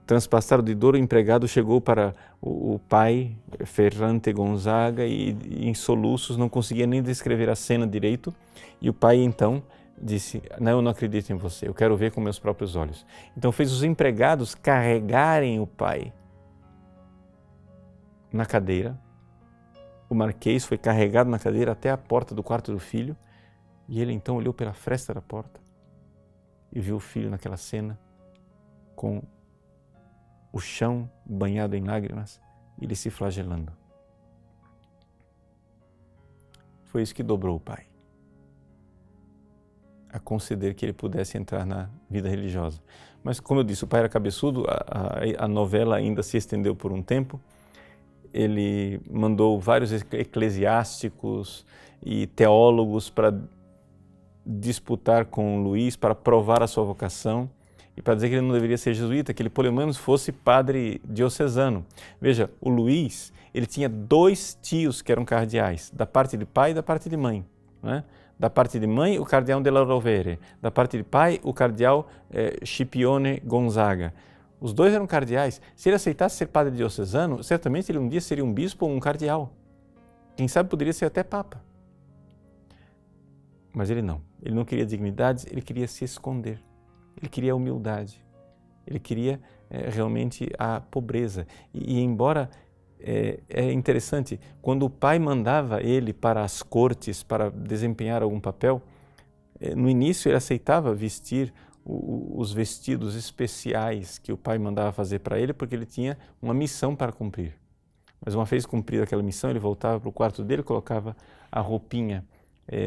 transpassado de dor, o empregado chegou para o pai, Ferrante Gonzaga, e em soluços não conseguia nem descrever a cena direito. E o pai então disse: não, eu não acredito em você, eu quero ver com meus próprios olhos. Então fez os empregados carregarem o pai na cadeira. O Marquês foi carregado na cadeira até a porta do quarto do filho, e ele então olhou pela fresta da porta e viu o filho naquela cena, com o chão banhado em lágrimas e ele se flagelando. Foi isso que dobrou o pai a conceder que ele pudesse entrar na vida religiosa. Mas, como eu disse, o pai era cabeçudo, a novela ainda se estendeu por um tempo. Ele mandou vários eclesiásticos e teólogos para disputar com Luís, para provar a sua vocação e para dizer que ele não deveria ser jesuíta, que ele pelo menos fosse padre diocesano. Veja, o Luís, ele tinha 2 tios que eram cardeais, da parte de pai e da parte de mãe, né? Da parte de mãe, o cardeal della Rovere, da parte de pai, o cardeal Scipione Gonzaga. Os 2 eram cardeais. Se ele aceitasse ser padre diocesano, certamente ele um dia seria um bispo ou um cardeal. Quem sabe poderia ser até papa. Mas ele não. Ele não queria dignidades, ele queria se esconder. Ele queria a humildade. Ele queria realmente a pobreza. E embora é interessante, quando o pai mandava ele para as cortes para desempenhar algum papel, no início ele aceitava vestir os vestidos especiais que o pai mandava fazer para ele, porque ele tinha uma missão para cumprir. Mas uma vez cumprida aquela missão, ele voltava para o quarto dele, colocava a roupinha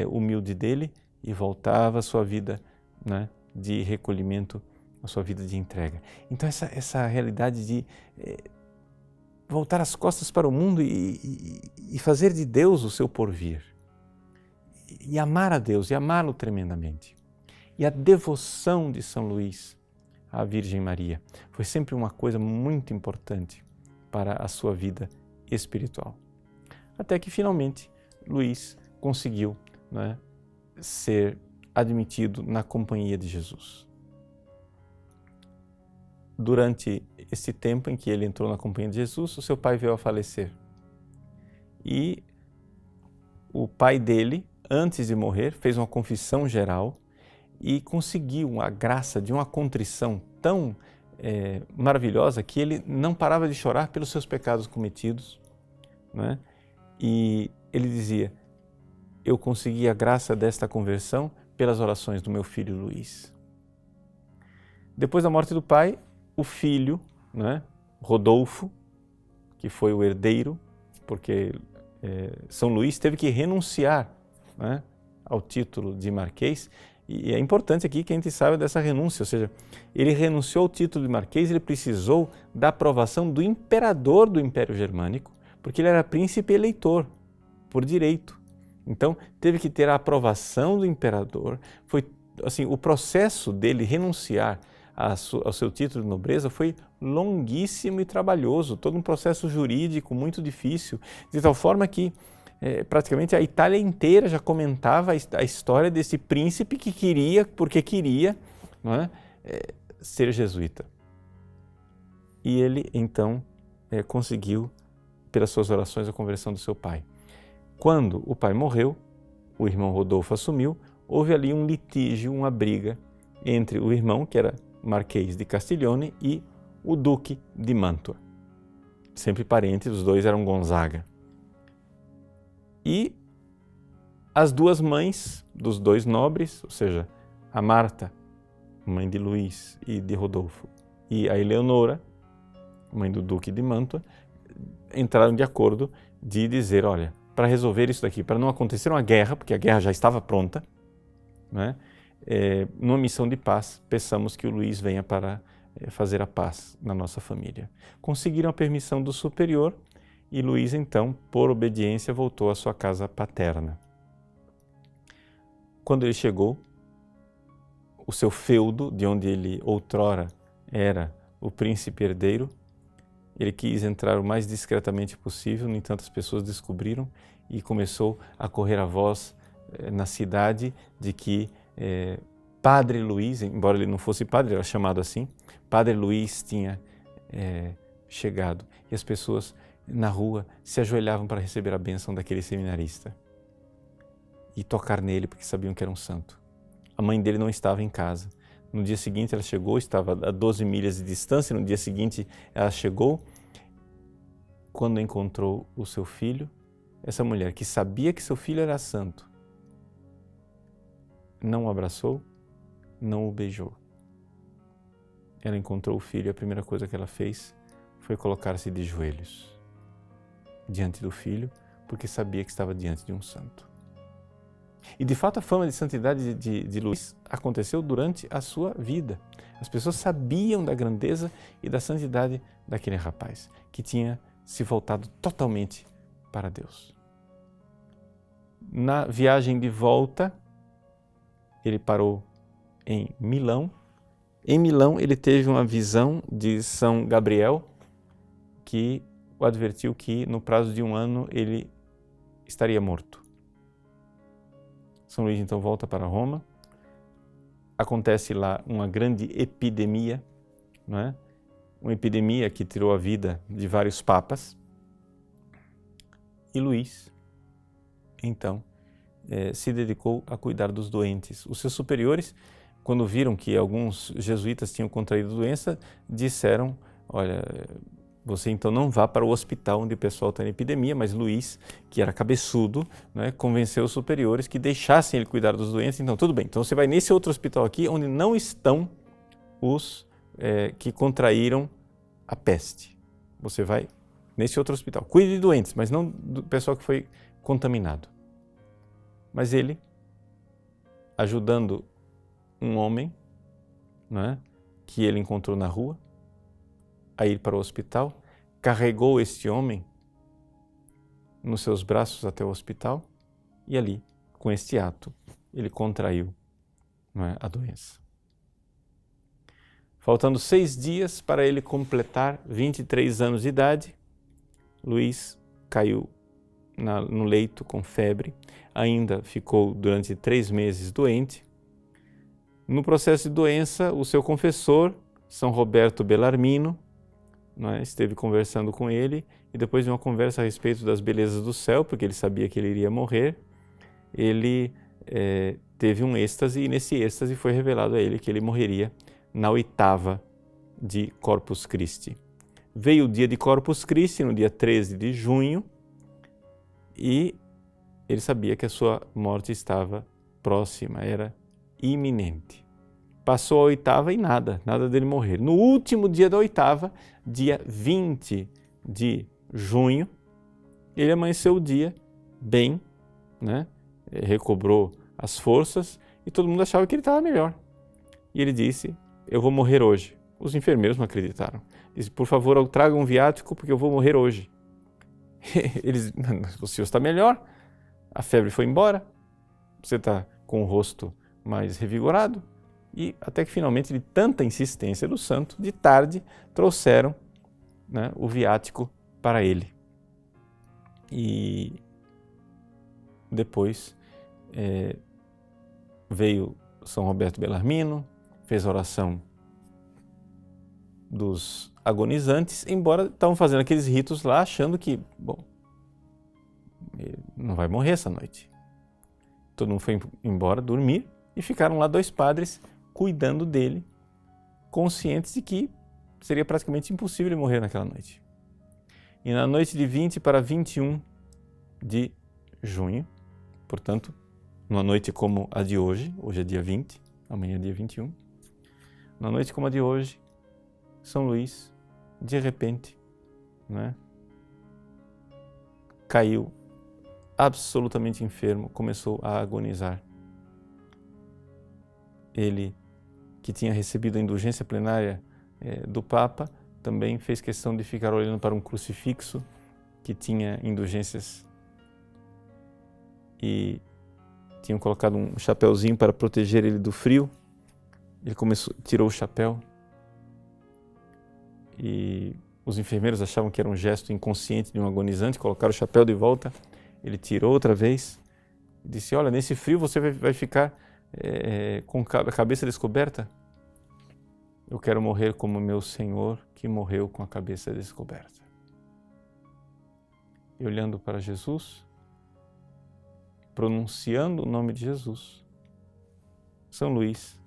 humilde dele e voltava à sua vida, né, de recolhimento, à sua vida de entrega. Então essa realidade de voltar as costas para o mundo e fazer de Deus o seu porvir. E amar a Deus, e amá-lo tremendamente. E a devoção de São Luís à Virgem Maria foi sempre uma coisa muito importante para a sua vida espiritual. Até que finalmente Luís conseguiu, né, ser admitido na companhia de Jesus. Durante esse tempo em que ele entrou na companhia de Jesus, o seu pai veio a falecer. E o pai dele, antes de morrer, fez uma confissão geral e conseguiu a graça de uma contrição tão maravilhosa que ele não parava de chorar pelos seus pecados cometidos, né? E ele dizia: eu consegui a graça desta conversão pelas orações do meu filho Luís. Depois da morte do pai, o filho, né, Rodolfo, que foi o herdeiro, porque São Luís teve que renunciar, né, ao título de marquês, e é importante aqui que a gente saiba dessa renúncia, ou seja, ele renunciou ao título de marquês, ele precisou da aprovação do imperador do Império Germânico, porque ele era príncipe eleitor, por direito. Então, teve que ter a aprovação do imperador. Foi assim, o processo dele renunciar ao seu título de nobreza foi longuíssimo e trabalhoso, todo um processo jurídico muito difícil, de tal forma que praticamente a Itália inteira já comentava a história desse príncipe que queria, porque queria, não é, ser jesuíta. E ele então conseguiu, pelas suas orações, a conversão do seu pai. Quando o pai morreu, o irmão Rodolfo assumiu, houve ali um litígio, uma briga entre o irmão, que era Marquês de Castiglione, e o Duque de Mantua. sempre parentes, os dois eram Gonzaga. E as duas mães dos dois nobres, ou seja, a Marta, mãe de Luís e de Rodolfo, e a Eleonora, mãe do Duque de Mantua, entraram de acordo de dizer, olha, para resolver isso daqui, para não acontecer uma guerra, porque a guerra já estava pronta, né? Numa missão de paz, peçamos que o Luís venha para fazer a paz na nossa família. Conseguiram a permissão do superior e Luís, então, por obediência, voltou à sua casa paterna. Quando ele chegou, o seu feudo, de onde ele outrora era o príncipe herdeiro, ele quis entrar o mais discretamente possível, no entanto as pessoas descobriram e começou a correr a voz na cidade de que Padre Luís, embora ele não fosse padre, era chamado assim, Padre Luís tinha chegado e as pessoas na rua se ajoelhavam para receber a bênção daquele seminarista e tocar nele porque sabiam que era um santo. A mãe dele não estava em casa. No dia seguinte ela chegou, estava a 12 milhas de distância, no dia seguinte ela chegou. Quando encontrou o seu filho, essa mulher que sabia que seu filho era santo, não o abraçou, não o beijou. Ela encontrou o filho e a primeira coisa que ela fez foi colocar-se de joelhos diante do filho, porque sabia que estava diante de um santo. E de fato a fama de santidade de Luís aconteceu durante a sua vida. As pessoas sabiam da grandeza e da santidade daquele rapaz, que tinha se voltado totalmente para Deus. Na viagem de volta, ele parou em Milão. Em Milão ele teve uma visão de São Gabriel, que o advertiu que no prazo de 1 ano ele estaria morto. São Luís então volta para Roma, acontece lá uma grande epidemia, não é? Uma epidemia que tirou a vida de vários papas. E Luís, então, se dedicou a cuidar dos doentes. Os seus superiores, quando viram que alguns jesuítas tinham contraído a doença, disseram, olha, você então não vá para o hospital onde o pessoal está em epidemia, mas Luís, que era cabeçudo, né, convenceu os superiores que deixassem ele cuidar dos doentes. Então, tudo bem, então você vai nesse outro hospital aqui onde não estão os que contraíram a peste. Você vai nesse outro hospital. Cuide de doentes, mas não do pessoal que foi contaminado. Mas ele, ajudando um homem, né, que ele encontrou na rua, a ir para o hospital, carregou este homem nos seus braços até o hospital e ali, com este ato, ele contraiu, não é, a doença. Faltando 6 dias para ele completar 23 anos de idade, Luís caiu no leito com febre, ainda ficou durante 3 meses doente. No processo de doença, o seu confessor, São Roberto Bellarmino, esteve conversando com ele e depois de uma conversa a respeito das belezas do céu, porque ele sabia que ele iria morrer, ele teve um êxtase e nesse êxtase foi revelado a ele que ele morreria na 8ª de Corpus Christi. Veio o dia de Corpus Christi, no dia 13 de junho, e ele sabia que a sua morte estava próxima, era iminente. Passou a 8ª e nada dele morrer. No último dia da 8ª, dia 20 de junho, ele amanheceu o dia bem, né? Recobrou as forças e todo mundo achava que ele estava melhor. E ele disse, eu vou morrer hoje. Os enfermeiros não acreditaram. Disse, por favor, traga um viático porque eu vou morrer hoje. Eles, o senhor está melhor, a febre foi embora, você está com o rosto mais revigorado. E até que finalmente, de tanta insistência do santo, de tarde, trouxeram, né, o viático para ele. E depois veio São Roberto Bellarmino, fez a oração dos agonizantes, embora estavam fazendo aqueles ritos lá, achando que, bom, ele não vai morrer essa noite. Todo mundo foi embora dormir e ficaram lá 2 padres cuidando dele, conscientes de que seria praticamente impossível ele morrer naquela noite. E na noite de 20 para 21 de junho, portanto, numa noite como a de hoje é dia 20, amanhã é dia 21, na noite como a de hoje, São Luís, de repente, né, caiu absolutamente enfermo, começou a agonizar. Ele, que tinha recebido a indulgência plenária do Papa, também fez questão de ficar olhando para um crucifixo que tinha indulgências e tinham colocado um chapéuzinho para proteger ele do frio. Ele tirou o chapéu e os enfermeiros achavam que era um gesto inconsciente de um agonizante, colocaram o chapéu de volta. Ele tirou outra vez e disse: olha, nesse frio você vai ficar com a cabeça descoberta? Eu quero morrer como meu Senhor, que morreu com a cabeça descoberta. E olhando para Jesus, pronunciando o nome de Jesus, São Luís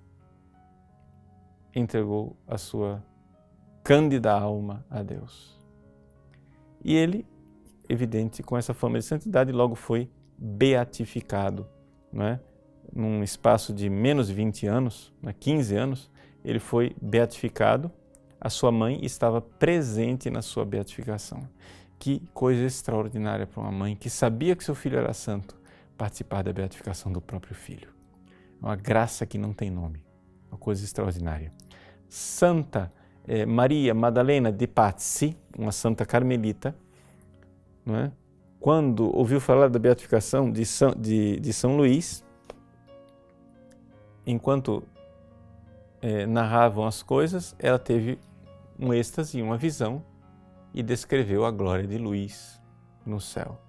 entregou a sua cândida alma a Deus. E ele, evidente, com essa fama de santidade, logo foi beatificado, não é? Num espaço de menos de 20 anos, 15 anos, ele foi beatificado. A sua mãe estava presente na sua beatificação. Que coisa extraordinária para uma mãe que sabia que seu filho era santo, participar da beatificação do próprio filho. É uma graça que não tem nome, uma coisa extraordinária. Santa Maria Madalena de Pazzi, uma santa carmelita, não é? Quando ouviu falar da beatificação de São Luís, enquanto narravam as coisas, ela teve um êxtase, uma visão, e descreveu a glória de Luís no céu.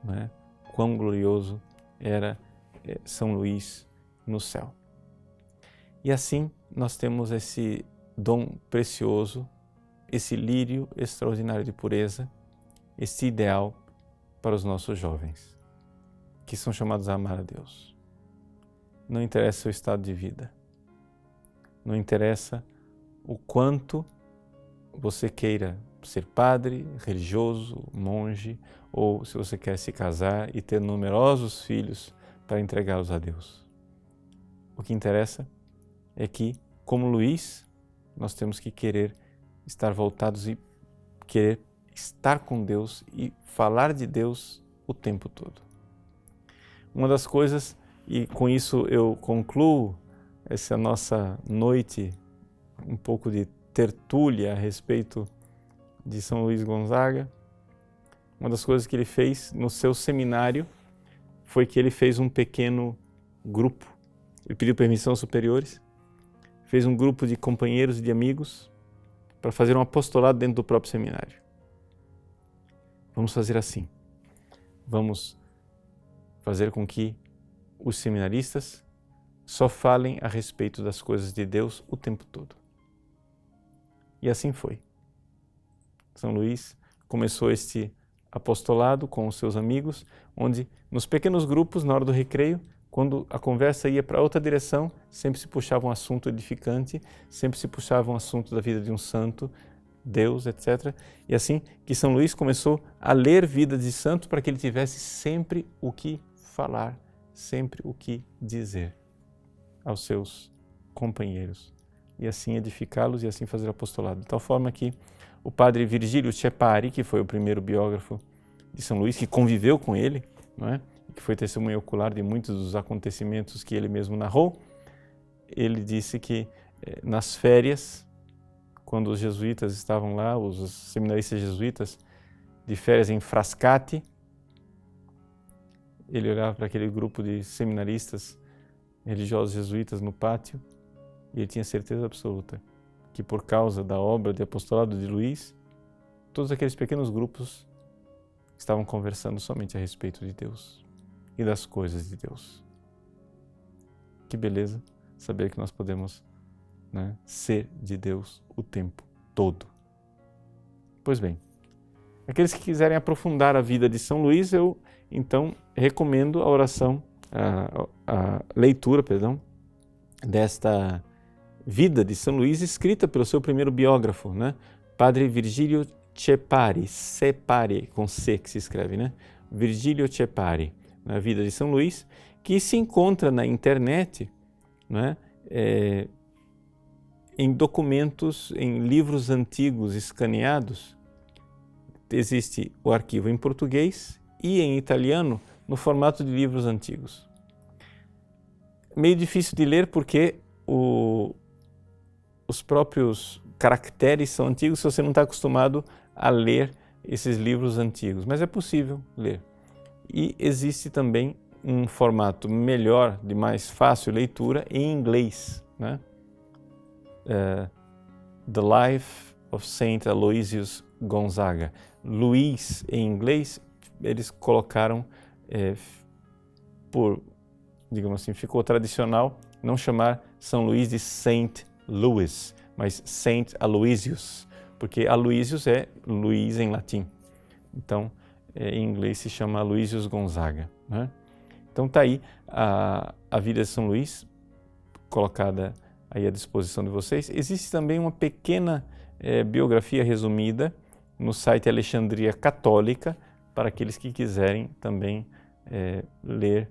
Não é? Quão glorioso era São Luís no céu. E assim nós temos esse dom precioso, esse lírio extraordinário de pureza, esse ideal para os nossos jovens, que são chamados a amar a Deus. Não interessa o seu estado de vida, não interessa o quanto você queira ser padre, religioso, monge, ou se você quer se casar e ter numerosos filhos para entregá-los a Deus. O que interessa é que, como Luís, nós temos que querer estar voltados e querer estar com Deus e falar de Deus o tempo todo. Uma das coisas, e com isso eu concluo essa nossa noite, um pouco de tertúlia a respeito de São Luís Gonzaga, uma das coisas que ele fez no seu seminário foi que ele fez um pequeno grupo. Ele pediu permissão aos superiores, fez um grupo de companheiros e de amigos para fazer um apostolado dentro do próprio seminário. Vamos fazer assim. Vamos fazer com que os seminaristas só falem a respeito das coisas de Deus o tempo todo. E assim foi. São Luís começou este apostolado com os seus amigos, onde nos pequenos grupos, na hora do recreio, quando a conversa ia para outra direção, sempre se puxava um assunto edificante, sempre se puxava um assunto da vida de um santo, Deus, etc. E assim que São Luís começou a ler vida de santos para que ele tivesse sempre o que falar, sempre o que dizer aos seus companheiros. E assim edificá-los e assim fazer apostolado. De tal forma que o padre Virgílio Cepari, que foi o primeiro biógrafo de São Luís, que conviveu com ele, não é? Que foi testemunha ocular de muitos dos acontecimentos que ele mesmo narrou, ele disse que nas férias, quando os jesuítas estavam lá, os seminaristas jesuítas, de férias em Frascati, ele olhava para aquele grupo de seminaristas religiosos jesuítas no pátio e ele tinha certeza absoluta que por causa da obra de apostolado de Luís, todos aqueles pequenos grupos estavam conversando somente a respeito de Deus e das coisas de Deus. Que beleza saber que nós podemos, né, ser de Deus o tempo todo. Pois bem, aqueles que quiserem aprofundar a vida de São Luís, eu então recomendo a oração, a leitura, desta vida de São Luís escrita pelo seu primeiro biógrafo, né, Padre Virgílio Cepari, com C que se escreve, né? Virgílio Cepari, na vida de São Luís, que se encontra na internet, né? Em documentos, em livros antigos escaneados. Existe o arquivo em português e em italiano no formato de livros antigos. Meio difícil de ler porque os próprios caracteres são antigos se você não está acostumado a ler esses livros antigos, mas é possível ler. E existe também um formato melhor, de mais fácil leitura, em inglês, né? The Life of Saint Aloysius Gonzaga. Luís, em inglês, eles colocaram digamos assim, ficou tradicional não chamar São Luís de Saint Louis, mas Saint Aloysius, porque Aloysius é Luís em latim. Então, em inglês se chama Aloysius Gonzaga, né? Então está aí a vida de São Luís, colocada aí à disposição de vocês. Existe também uma pequena biografia resumida no site Alexandria Católica, para aqueles que quiserem também ler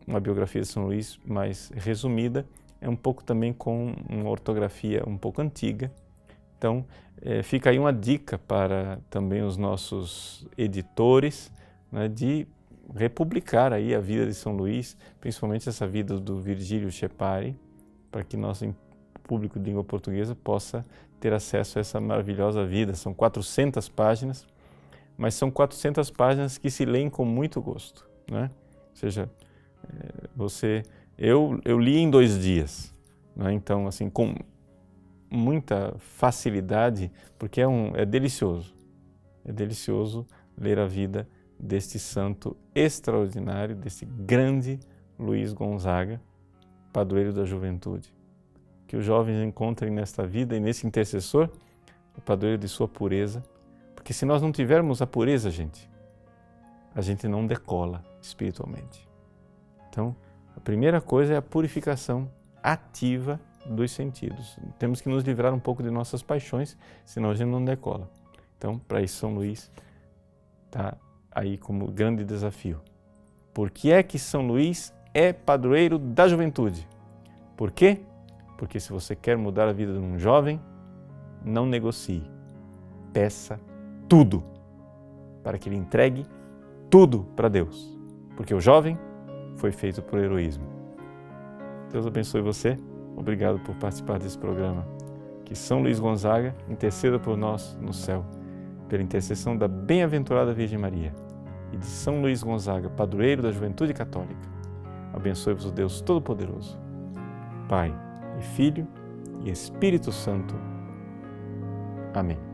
uma biografia de São Luís mais resumida. É um pouco também com uma ortografia um pouco antiga. Então, fica aí uma dica para também os nossos editores, né, de republicar aí a vida de São Luís, principalmente essa vida do Virgílio Cepari, para que nosso público de língua portuguesa possa ter acesso a essa maravilhosa vida. São 400 páginas, mas são 400 páginas que se leem com muito gosto, né? Ou seja, eu li em 2 dias, né? Então, assim, com muita facilidade, porque é delicioso. É delicioso ler a vida deste santo extraordinário, desse grande Luís Gonzaga, padroeiro da juventude. Que os jovens encontrem nesta vida e nesse intercessor o padroeiro de sua pureza, porque se nós não tivermos a pureza, a gente não decola espiritualmente. Então, a primeira coisa é a purificação ativa dos sentidos. Temos que nos livrar um pouco de nossas paixões, senão a gente não decola. Então, para isso, São Luís está aí como grande desafio. Por que é que São Luís é padroeiro da juventude? Por quê? Porque se você quer mudar a vida de um jovem, não negocie. Peça tudo para que ele entregue tudo para Deus. Porque o jovem foi feito por heroísmo. Deus abençoe você. Obrigado por participar desse programa. Que São Luís Gonzaga interceda por nós no céu, pela intercessão da bem-aventurada Virgem Maria e de São Luís Gonzaga, padroeiro da juventude católica. Abençoe-vos o Deus Todo-Poderoso, Pai e Filho e Espírito Santo. Amém.